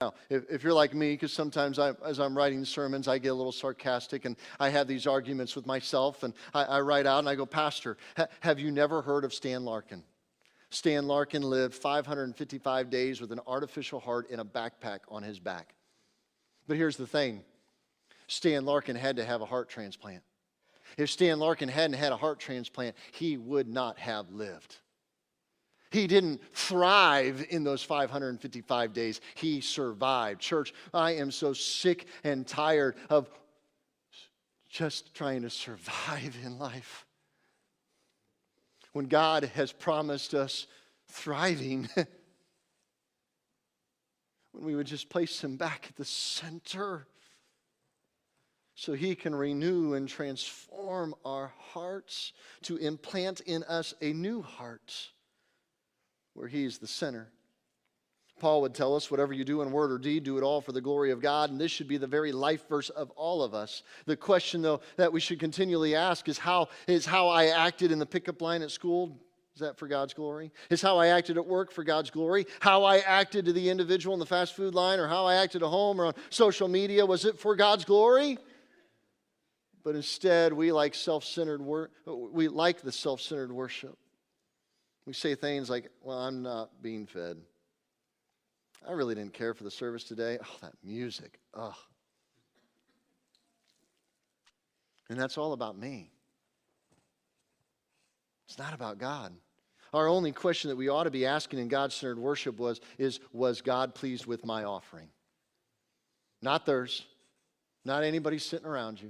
Now, if you're like me, because sometimes as I'm writing sermons, I get a little sarcastic and I have these arguments with myself, and I write out and I go, Pastor, have you never heard of Stan Larkin? Stan Larkin lived 555 days with an artificial heart in a backpack on his back. But here's the thing. Stan Larkin had to have a heart transplant. If Stan Larkin hadn't had a heart transplant, he would not have lived. He didn't thrive in those 555 days. He survived. Church, I am so sick and tired of just trying to survive in life. When God has promised us thriving, when we would just place Him back at the center so He can renew and transform our hearts to implant in us a new heart where He's the center. Paul would tell us, whatever you do in word or deed, do it all for the glory of God. And this should be the very life verse of all of us. The question, though, that we should continually ask is how I acted in the pickup line at school, is that for God's glory? Is how I acted at work for God's glory? How I acted to the individual in the fast food line, or how I acted at home or on social media, was it for God's glory? But instead, we like the self-centered worship. We say things like, well, I'm not being fed. I really didn't care for the service today. Oh, that music. Oh. And that's all about me. It's not about God. Our only question that we ought to be asking in God-centered worship was God pleased with my offering? Not theirs. Not anybody sitting around you.